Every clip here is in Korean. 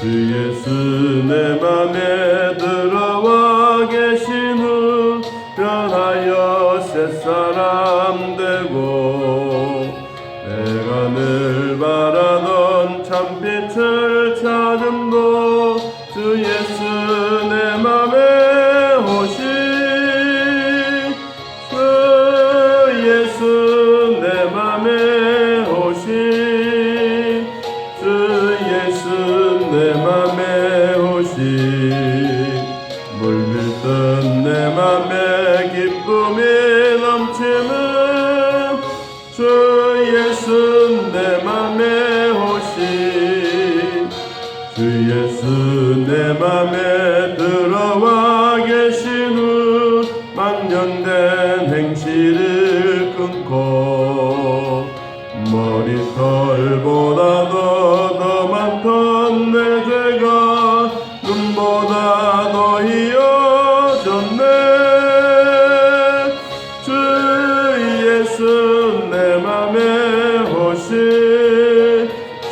주 예수 내 맘에 들어와 계신 후 변하여 새사람 되고 내가 늘 바라던 참빛을 찾음도 주 예수 내 맘에 오시 주 예수 내 맘에 오시 주 예수 내 맘에 오시 물밀던 내 맘에 기쁨이 넘치는 주 예수 내 맘에 오시 주 예수 내 맘에 들어와 계신 후 망령된 행실을 끊고 머리털보다도 더 많던 내 죄가 눈보다 더 희어졌네 주 예수 내 맘에 오시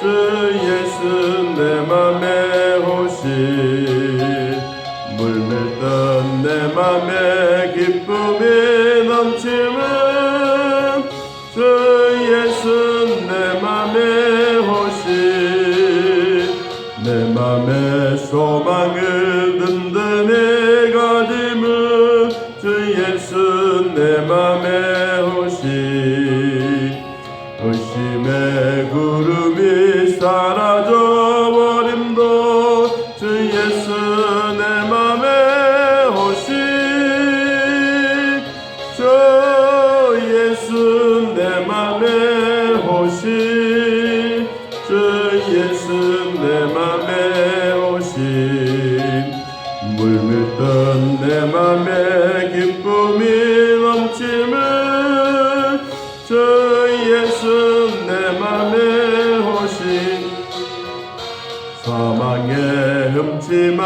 주 예수 내 맘에 오시 물밀던 내 맘에 기쁨이 넘치는 주 예수 내 맘에 오시 내 맘에 소망을 든든히 가짐은 주 예수 내 맘에 오시 의심의 구름이 사라져 버림도 주 예수 내 맘에 오시 주 예수 내 맘에 오시 주 예수 내 맘에 오시 물밀던 내 맘에 기쁨이 넘치는 주 예수 내 맘에 오시 사망의 흠침한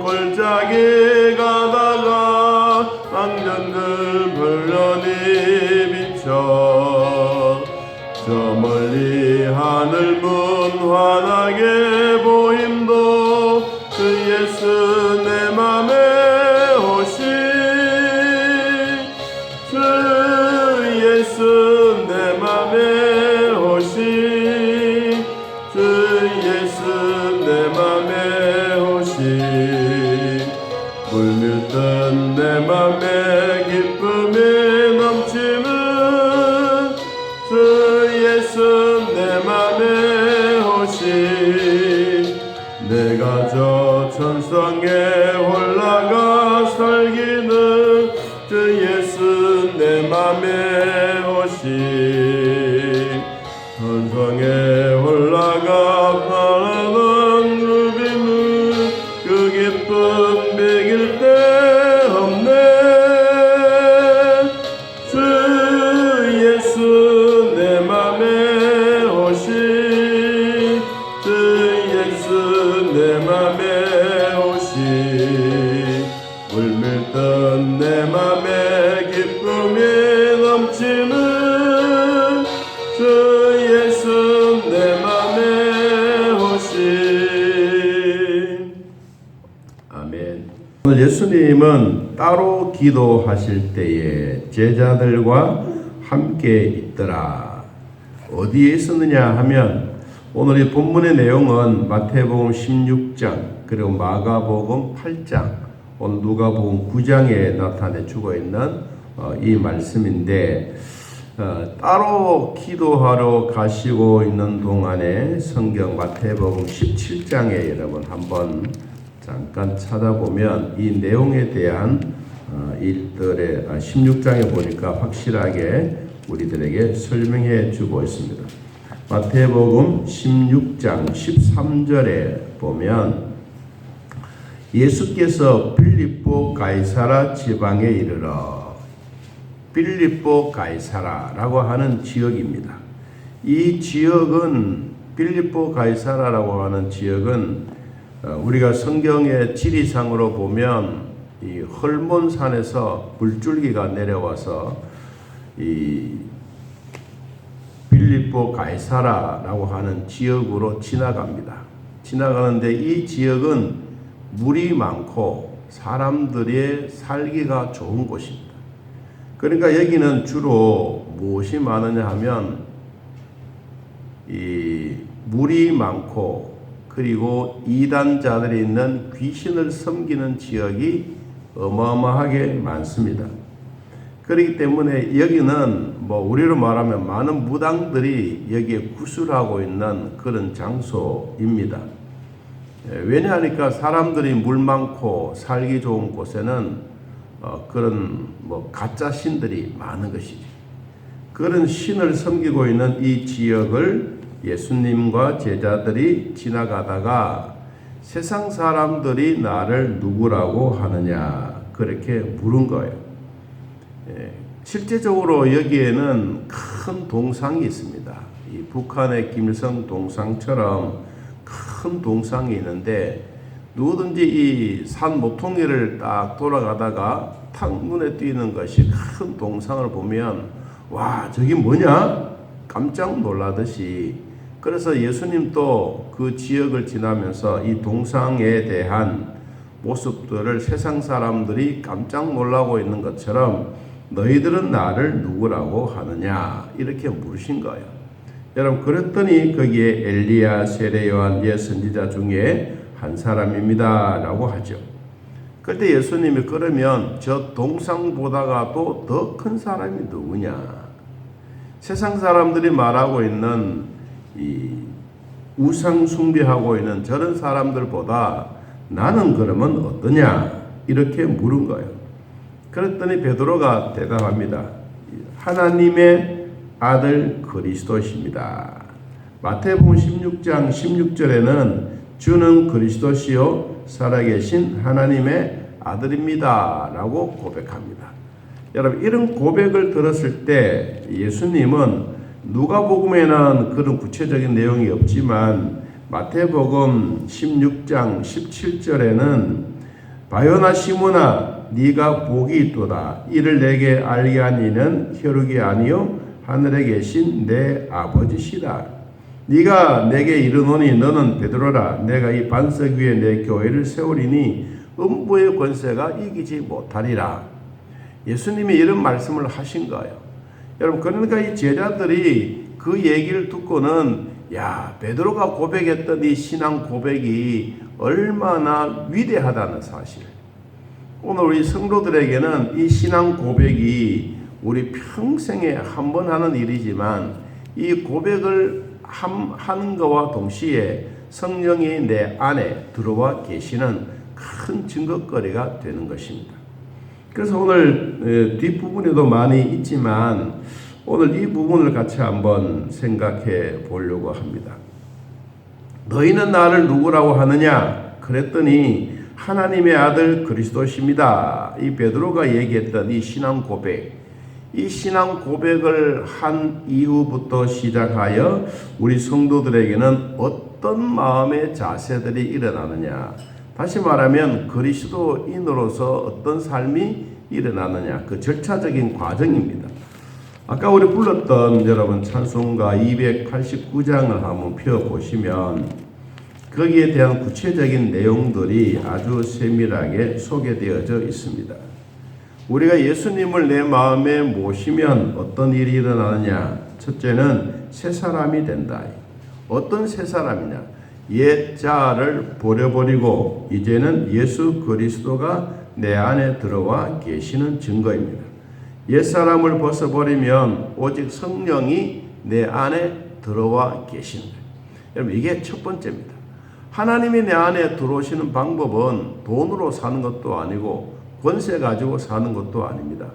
골짜기 가다가 악년들 불련히 비쳐 저 멀리 하늘 문 환하게 보임도 주 예수 내 맘에 오시 주 예수 내 맘에 오시 주 예수 내 맘에 오시 물밀던 내 맘에 기쁨이 넘치는 주 예수 내 맘에 오시 내가 저 천성에 올라가 살기는 주 예수 내 맘에 오시 천성에 올라가 바라던 루비는 그 기쁨 비길 데 없네 주 예수 내 맘에 오시 주 예수 내 맘에 오시 물밀던 내 맘에 기쁨이 넘치는 주 예수 내 맘에 오시 아멘. 오늘 예수님은 따로 기도하실 때에 제자들과 함께 있더라. 어디에 있었느냐 하면 오늘 이 본문의 내용은 마태복음 16장 그리고 마가복음 8장 오늘 누가복음 9장에 나타내 주고 있는 이 말씀인데 따로 기도하러 가시고 있는 동안에 성경 마태복음 17장에 여러분 한번 잠깐 찾아보면 이 내용에 대한 일들의 16장에 보니까 확실하게 우리들에게 설명해 주고 있습니다. 마태복음 16장 13절에 보면 예수께서 빌립보 가이사라 지방에 이르러 빌립보 가이사라라고 하는 지역입니다. 이 지역은 빌립보 가이사라라고 하는 지역은 우리가 성경의 지리상으로 보면 이 헐몬산에서 물줄기가 내려와서 이 빌립보 가이사라라고 하는 지역으로 지나갑니다. 지나가는데 이 지역은 물이 많고 사람들의 살기가 좋은 곳입니다. 그러니까 여기는 주로 무엇이 많으냐 하면 이 물이 많고 그리고 이단자들이 있는 귀신을 섬기는 지역이 어마어마하게 많습니다. 그렇기 때문에 여기는 우리로 말하면 많은 무당들이 여기에 구술하고 있는 그런 장소입니다. 왜냐하니까 사람들이 물 많고 살기 좋은 곳에는 그런 가짜 신들이 많은 것이지. 그런 신을 섬기고 있는 이 지역을 예수님과 제자들이 지나가다가 세상 사람들이 나를 누구라고 하느냐 그렇게 물은 거예요. 실제적으로 여기에는 큰 동상이 있습니다. 이 북한의 김일성 동상처럼 큰 동상이 있는데 누구든지 이 산 모퉁이를 딱 돌아가다가 탁 눈에 띄는 것이 큰 동상을 보면 와 저기 뭐냐 깜짝 놀라듯이 그래서 예수님도 그 지역을 지나면서 이 동상에 대한 모습들을 세상 사람들이 깜짝 놀라고 있는 것처럼 너희들은 나를 누구라고 하느냐 이렇게 물으신 거예요. 여러분 그랬더니 거기에 엘리야, 세례 요한, 옛 선지자 중에 한 사람입니다 라고 하죠. 그때 예수님이 그러면 저 동상보다가도 더 큰 사람이 누구냐? 세상 사람들이 말하고 있는 이 우상 숭배하고 있는 저런 사람들보다 나는 그러면 어떠냐? 이렇게 물은 거예요. 그랬더니 베드로가 대답합니다. 하나님의 아들 그리스도십니다. 마태복음 16장 16절에는 주는 그리스도시요 살아계신 하나님의 아들입니다 라고 고백합니다. 여러분 이런 고백을 들었을 때 예수님은 누가복음에는 그런 구체적인 내용이 없지만 마태복음 16장 17절에는 바요나 시몬아 네가 복이 있도다. 이를 내게 알게 한 이는 혈육이 아니요 하늘에 계신 내 아버지시다. 네가 내게 이르노니 너는 베드로라. 내가 이 반석 위에 내 교회를 세우리니 음부의 권세가 이기지 못하리라. 예수님이 이런 말씀을 하신 거예요. 여러분 그러니까 이 제자들이 그 얘기를 듣고는 야 베드로가 고백했던 이 신앙 고백이 얼마나 위대하다는 사실. 오늘 우리 성도들에게는 이 신앙 고백이 우리 평생에 한 번 하는 일이지만 이 고백을 하는 것과 동시에 성령이 내 안에 들어와 계시는 큰 증거거리가 되는 것입니다. 그래서 오늘 뒷부분에도 많이 있지만 오늘 이 부분을 같이 한번 생각해 보려고 합니다. 너희는 나를 누구라고 하느냐? 그랬더니 하나님의 아들 그리스도십니다. 이 베드로가 얘기했던 이 신앙 고백, 이 신앙 고백을 한 이후부터 시작하여 우리 성도들에게는 어떤 마음의 자세들이 일어나느냐, 다시 말하면 그리스도인으로서 어떤 삶이 일어나느냐, 그 절차적인 과정입니다. 아까 우리 불렀던 여러분 찬송가 289장을 한번 펴보시면 거기에 대한 구체적인 내용들이 아주 세밀하게 소개되어져 있습니다. 우리가 예수님을 내 마음에 모시면 어떤 일이 일어나느냐? 첫째는 새 사람이 된다. 어떤 새 사람이냐? 옛 자를 버려버리고 이제는 예수 그리스도가 내 안에 들어와 계시는 증거입니다. 옛 사람을 벗어버리면 오직 성령이 내 안에 들어와 계시는 거예요. 여러분 이게 첫 번째입니다. 하나님이 내 안에 들어오시는 방법은 돈으로 사는 것도 아니고 권세 가지고 사는 것도 아닙니다.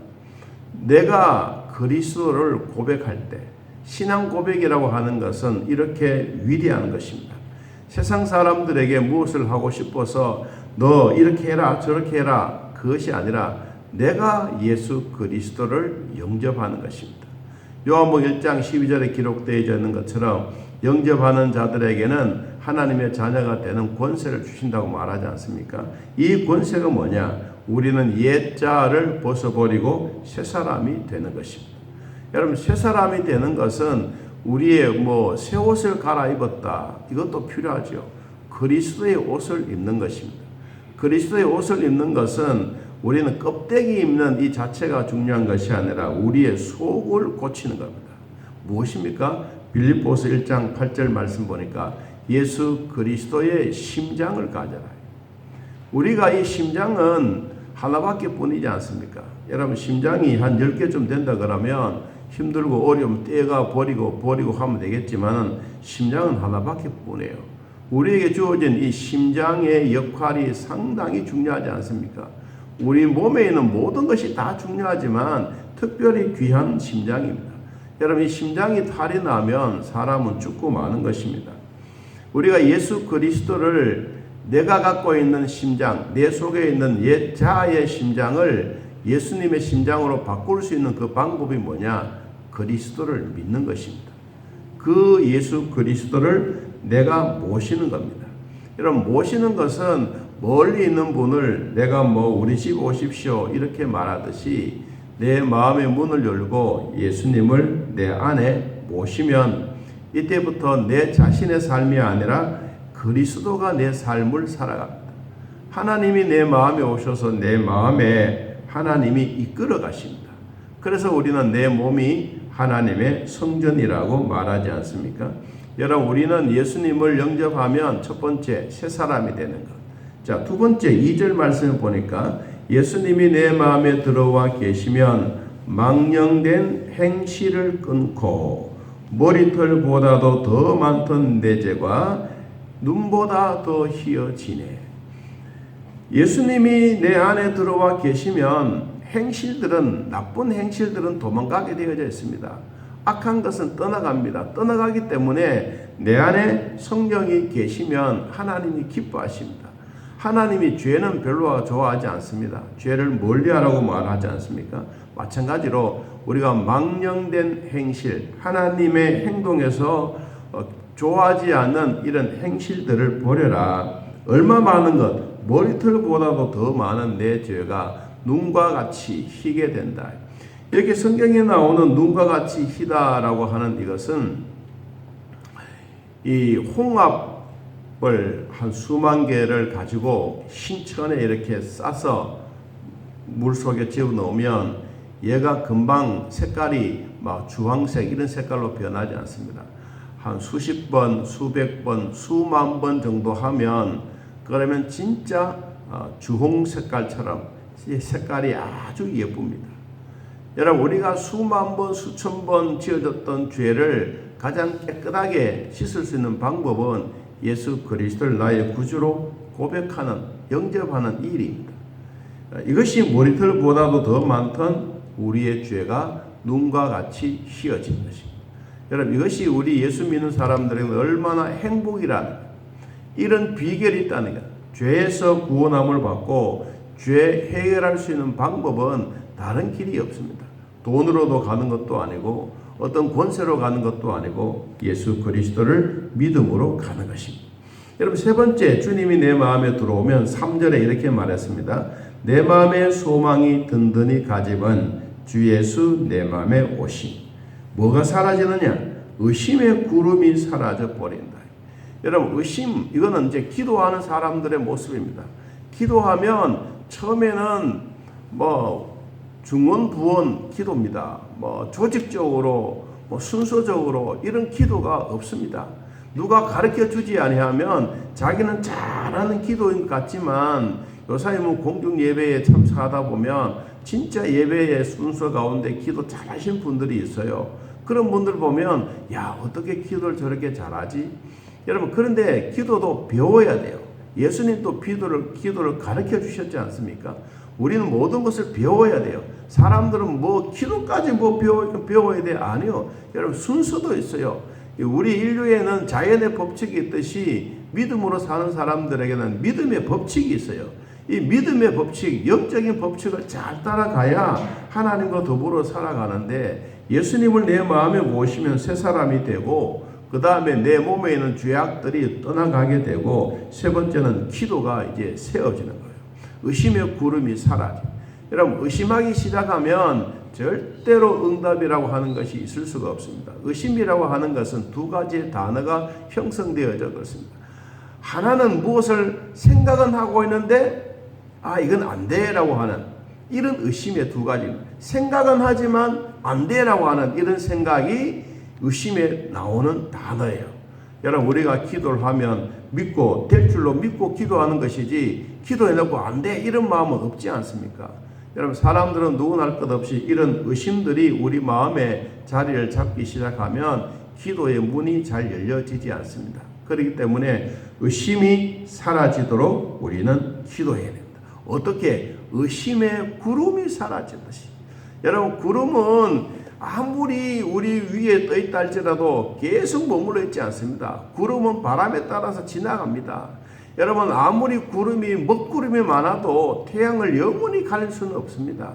내가 그리스도를 고백할 때 신앙 고백이라고 하는 것은 이렇게 위대한 것입니다. 세상 사람들에게 무엇을 하고 싶어서 너 이렇게 해라 저렇게 해라 그것이 아니라 내가 예수 그리스도를 영접하는 것입니다. 요한복음 1장 12절에 기록되어 있는 것처럼 영접하는 자들에게는 하나님의 자녀가 되는 권세를 주신다고 말하지 않습니까? 이 권세가 뭐냐? 우리는 옛 자를 벗어버리고 새 사람이 되는 것입니다. 여러분 새 사람이 되는 것은 우리의 새 옷을 갈아입었다 이것도 필요하죠. 그리스도의 옷을 입는 것입니다. 그리스도의 옷을 입는 것은 우리는 껍데기 입는 이 자체가 중요한 것이 아니라 우리의 속을 고치는 겁니다. 무엇입니까? 빌립보서 1장 8절 말씀 보니까 예수 그리스도의 심장을 가져라. 우리가 이 심장은 하나밖에 뿐이지 않습니까? 여러분 심장이 한 10개쯤 된다 그러면 힘들고 어려우면 떼가 버리고 하면 되겠지만 심장은 하나밖에 뿐이에요. 우리에게 주어진 이 심장의 역할이 상당히 중요하지 않습니까? 우리 몸에 있는 모든 것이 다 중요하지만 특별히 귀한 심장입니다. 여러분 이 심장이 탈이 나면 사람은 죽고 마는 것입니다. 우리가 예수 그리스도를 내가 갖고 있는 심장, 내 속에 있는 옛 자아의 심장을 예수님의 심장으로 바꿀 수 있는 그 방법이 뭐냐? 그리스도를 믿는 것입니다. 그 예수 그리스도를 내가 모시는 겁니다. 여러분 모시는 것은 멀리 있는 분을 내가 우리 집 오십시오 이렇게 말하듯이 내 마음의 문을 열고 예수님을 내 안에 모시면 이때부터 내 자신의 삶이 아니라 그리스도가 내 삶을 살아갑니다. 하나님이 내 마음에 오셔서 내 마음에 하나님이 이끌어 가십니다. 그래서 우리는 내 몸이 하나님의 성전이라고 말하지 않습니까? 여러분 우리는 예수님을 영접하면 첫 번째 새 사람이 되는 것. 자, 두 번째 2절 말씀을 보니까 예수님이 내 마음에 들어와 계시면 망령된 행실을 끊고 머리털보다도 더 많던 내 죄가 눈보다 더 희어지네. 예수님이 내 안에 들어와 계시면 행실들은 나쁜 행실들은 도망가게 되어져 있습니다. 악한 것은 떠나갑니다. 떠나가기 때문에 내 안에 성령이 계시면 하나님이 기뻐하십니다. 하나님이 죄는 별로 좋아하지 않습니다. 죄를 멀리하라고 말하지 않습니까? 마찬가지로 우리가 망령된 행실, 하나님의 행동에서 좋아하지 않는 이런 행실들을 버려라. 얼마 많은 것, 머리털보다도 더 많은 내 죄가 눈과 같이 희게 된다. 이렇게 성경에 나오는 눈과 같이 희다라고 하는 이것은 이 홍합을 한 수만 개를 가지고 신천에 이렇게 싸서 물 속에 집어넣으면 얘가 금방 색깔이 막 주황색 이런 색깔로 변하지 않습니다. 한 수십 번, 수백 번, 수만 번 정도 하면 그러면 진짜 주홍 색깔처럼 색깔이 아주 예쁩니다. 여러분 우리가 수만 번, 수천 번 지어졌던 죄를 가장 깨끗하게 씻을 수 있는 방법은 예수 그리스도를 나의 구주로 고백하는, 영접하는 일입니다. 이것이 머리털보다도 더 많던 우리의 죄가 눈과 같이 희어진 것입니다. 여러분 이것이 우리 예수 믿는 사람들에게 얼마나 행복이라는 이런 비결이 있다는 것. 죄에서 구원함을 받고 죄 해결할 수 있는 방법은 다른 길이 없습니다. 돈으로도 가는 것도 아니고 어떤 권세로 가는 것도 아니고 예수 그리스도를 믿음으로 가는 것입니다. 여러분 세 번째 주님이 내 마음에 들어오면 3절에 이렇게 말했습니다. 내 마음의 소망이 든든히 가집은 주 예수 내 마음에 오심. 뭐가 사라지느냐? 의심의 구름이 사라져 버린다. 여러분 의심 이거는 이제 기도하는 사람들의 모습입니다. 기도하면 처음에는 중언부언 기도입니다. 조직적으로 순서적으로 이런 기도가 없습니다. 누가 가르쳐 주지 아니하면 자기는 잘하는 기도인 것 같지만 요사이 공중 예배에 참석하다 보면 진짜 예배의 순서 가운데 기도 잘하신 분들이 있어요. 그런 분들 보면 야 어떻게 기도를 저렇게 잘하지? 여러분 그런데 기도도 배워야 돼요. 예수님도 기도를 가르쳐 주셨지 않습니까? 우리는 모든 것을 배워야 돼요. 사람들은 기도까지 배워야 돼? 아니요. 여러분 순서도 있어요. 우리 인류에는 자연의 법칙이 있듯이 믿음으로 사는 사람들에게는 믿음의 법칙이 있어요. 이 믿음의 법칙, 영적인 법칙을 잘 따라가야 하나님과 더불어 살아가는데 예수님을 내 마음에 모시면 새 사람이 되고 그 다음에 내 몸에 있는 죄악들이 떠나가게 되고 세 번째는 기도가 이제 세워지는 거예요. 의심의 구름이 사라져. 여러분 의심하기 시작하면 절대로 응답이라고 하는 것이 있을 수가 없습니다. 의심이라고 하는 것은 두 가지의 단어가 형성되어져 그렇습니다. 하나는 무엇을 생각은 하고 있는데 이건 안 돼라고 하는 이런 의심의 두 가지. 생각은 하지만 안 돼라고 하는 이런 생각이 의심에 나오는 단어예요. 여러분, 우리가 기도를 하면 믿고 될 줄로 믿고 기도하는 것이지 기도해놓고 안 돼 이런 마음은 없지 않습니까? 여러분, 사람들은 누구나 할 것 없이 이런 의심들이 우리 마음에 자리를 잡기 시작하면 기도의 문이 잘 열려지지 않습니다. 그렇기 때문에 의심이 사라지도록 우리는 기도해야 됩니다. 어떻게? 의심의 구름이 사라지듯이. 여러분, 구름은 아무리 우리 위에 떠 있다 할지라도 계속 머물러 있지 않습니다. 구름은 바람에 따라서 지나갑니다. 여러분, 아무리 먹구름이 많아도 태양을 영원히 가릴 수는 없습니다.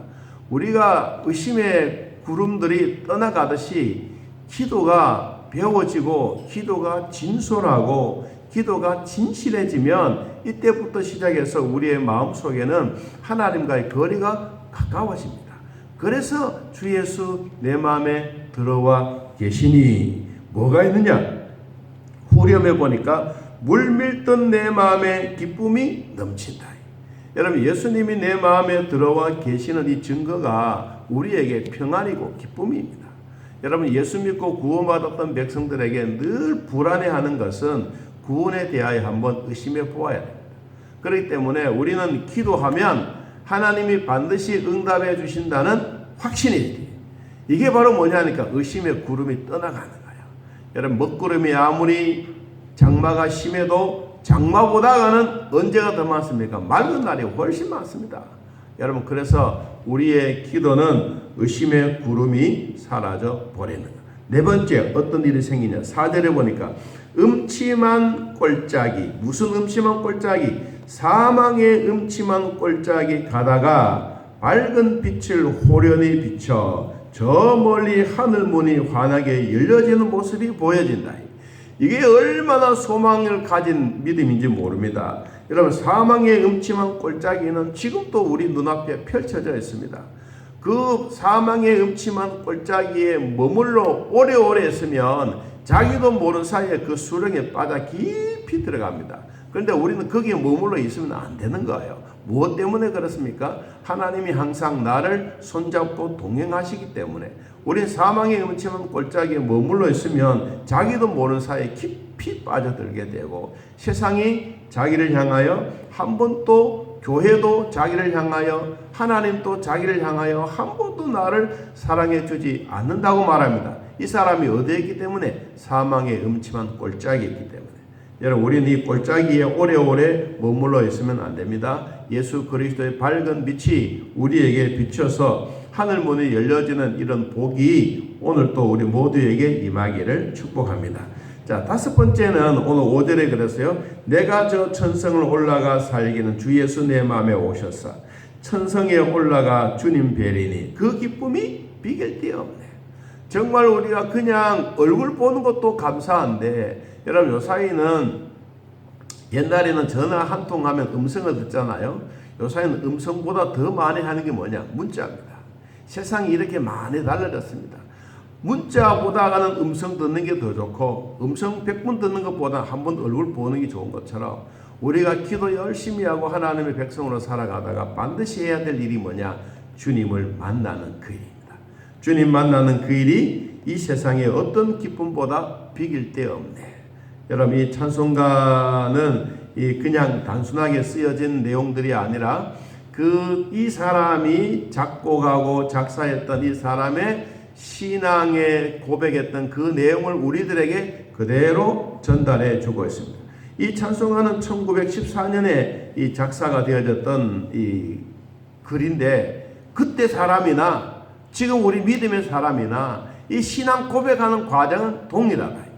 우리가 의심의 구름들이 떠나가듯이 기도가 배워지고 기도가 진솔하고 기도가 진실해지면 이때부터 시작해서 우리의 마음속에는 하나님과의 거리가 가까워집니다. 그래서 주 예수 내 마음에 들어와 계시니 뭐가 있느냐? 후렴에 보니까 물밀던 내 마음에 기쁨이 넘친다. 여러분, 예수님이 내 마음에 들어와 계시는 이 증거가 우리에게 평안이고 기쁨입니다. 여러분, 예수 믿고 구원받았던 백성들에게 늘 불안해하는 것은 구원에 대하여 한번 의심해 보아야 됩니다. 그렇기 때문에 우리는 기도하면 하나님이 반드시 응답해 주신다는 확신이 있지. 이게 바로 뭐냐니까 의심의 구름이 떠나가는 거예요. 여러분, 먹구름이 아무리 장마가 심해도 장마보다는 언제가 더 많습니까? 맑은 날이 훨씬 많습니다. 여러분, 그래서 우리의 기도는 의심의 구름이 사라져 버리는 거예요. 네 번째, 어떤 일이 생기냐? 4절에 보니까 음침한 꼴짝이, 무슨 음침한 꼴짝이? 사망의 음침한 꼴짝이 가다가 밝은 빛을 호련히 비춰 저 멀리 하늘문이 환하게 열려지는 모습이 보여진다. 이게 얼마나 소망을 가진 믿음인지 모릅니다. 여러분, 사망의 음침한 꼴짜기는 지금도 우리 눈앞에 펼쳐져 있습니다. 그 사망의 음침한 꼴짜기에 머물러 오래오래 있으면 자기도 모르는 사이에 그 수렁에 빠져 깊이 들어갑니다. 그런데 우리는 거기에 머물러 있으면 안 되는 거예요. 무엇 때문에 그렇습니까? 하나님이 항상 나를 손잡고 동행하시기 때문에. 우린 사망의 음침한 꼴짝에 머물러 있으면 자기도 모르는 사이에 깊이 빠져들게 되고, 세상이 자기를 향하여 한 번도, 교회도 자기를 향하여, 하나님도 자기를 향하여 한 번도 나를 사랑해 주지 않는다고 말합니다. 이 사람이 어디에 있기 때문에? 사망의 음침한 꼴짝이 있기 때문에. 여러분, 우리는 이 꼴짝이에 오래오래 머물러 있으면 안 됩니다. 예수 그리스도의 밝은 빛이 우리에게 비춰서 하늘문이 열려지는 이런 복이 오늘 또 우리 모두에게 임하기를 축복합니다. 자, 다섯 번째는 오늘 5절에 그랬어요. 내가 저 천성을 올라가 살기는 주 예수 내 마음에 오셨사. 천성에 올라가 주님 뵈리니 그 기쁨이 비길 데 없네. 정말 우리가 그냥 얼굴 보는 것도 감사한데, 여러분, 요사이는 옛날에는 전화 한 통 하면 음성을 듣잖아요. 요사이는 음성보다 더 많이 하는 게 뭐냐? 문자입니다. 세상이 이렇게 많이 달라졌습니다. 문자보다는 음성 듣는 게 더 좋고, 음성 100번 듣는 것보다 한 번 얼굴 보는 게 좋은 것처럼, 우리가 기도 열심히 하고 하나님의 백성으로 살아가다가 반드시 해야 될 일이 뭐냐? 주님을 만나는 그 일입니다. 주님 만나는 그 일이 이 세상의 어떤 기쁨보다 비길 데 없네. 여러분, 이 찬송가는 그냥 단순하게 쓰여진 내용들이 아니라 이 사람이 작곡하고 작사했던 이 사람의 신앙에 고백했던 그 내용을 우리들에게 그대로 전달해 주고 있습니다. 이 찬송가는 1914년에 이 작사가 되어졌던 이 글인데, 그때 사람이나 지금 우리 믿음의 사람이나 이 신앙 고백하는 과정은 동일하다.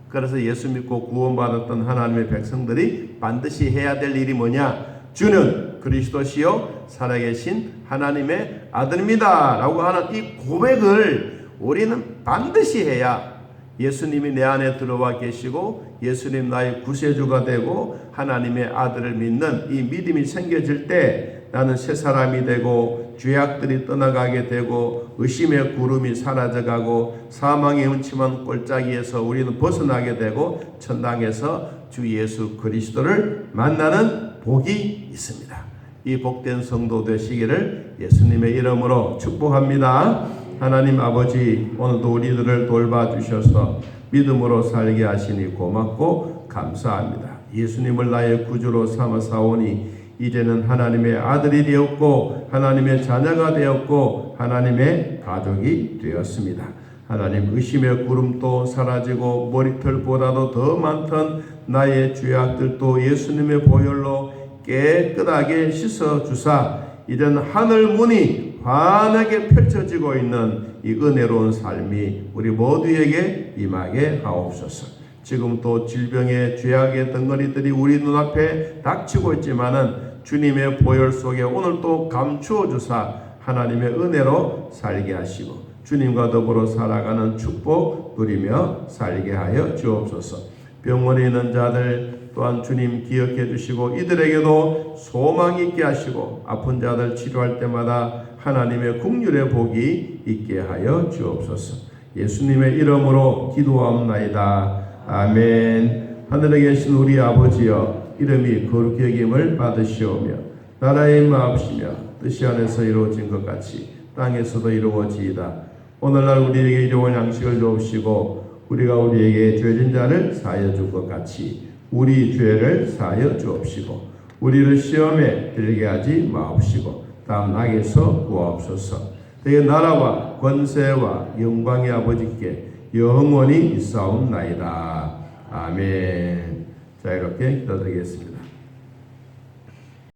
그래서 예수 믿고 구원받았던 하나님의 백성들이 반드시 해야 될 일이 뭐냐? 주는 그리스도시요 살아계신 하나님의 아들입니다 라고 하는 이 고백을 우리는 반드시 해야 예수님이 내 안에 들어와 계시고 예수님 나의 구세주가 되고 하나님의 아들을 믿는 이 믿음이 생겨질 때 나는 새 사람이 되고 죄악들이 떠나가게 되고 의심의 구름이 사라져가고 사망의 음침한 꼴짜기에서 우리는 벗어나게 되고 천당에서 주 예수 그리스도를 만나는 복이 있습니다. 이 복된 성도 되시기를 예수님의 이름으로 축복합니다. 하나님 아버지, 오늘도 우리들을 돌봐주셔서 믿음으로 살게 하시니 고맙고 감사합니다. 예수님을 나의 구주로 삼아사오니 이제는 하나님의 아들이 되었고 하나님의 자녀가 되었고 하나님의 가족이 되었습니다. 하나님, 의심의 구름도 사라지고 머리털보다도 더 많던 나의 죄악들도 예수님의 보혈로 깨끗하게 씻어주사 이제는 하늘 문이 환하게 펼쳐지고 있는 이 은혜로운 삶이 우리 모두에게 임하게 하옵소서. 지금 또 질병의 죄악의 덩어리들이 우리 눈앞에 닥치고 있지만은 주님의 보혈 속에 오늘 또 감추어 주사 하나님의 은혜로 살게 하시고 주님과 더불어 살아가는 축복 누리며 살게 하여 주옵소서. 병원에 있는 자들 또한 주님 기억해 주시고 이들에게도 소망 있게 하시고 아픈 자들 치료할 때마다 하나님의 긍휼의 복이 있게 하여 주옵소서. 예수님의 이름으로 기도하옵나이다. 아멘. 하늘에 계신 우리 아버지여, 이름이 거룩히 여김을 받으시오며 나라의 임하옵시며 뜻이 안에서 이루어진 것 같이 땅에서도 이루어지이다. 오늘날 우리에게 일용할 양식을 주옵시고 우리가 우리에게 죄진 자를 사하여 줄 것 같이 우리 죄를 사하여 주옵시고 우리를 시험에 들게 하지 마옵시고 다음 악에서 구하옵소서. 대개 나라와 권세와 영광의 아버지께 영원히 있사옵나이다. 아멘. 자, 이렇게 기도드리겠습니다.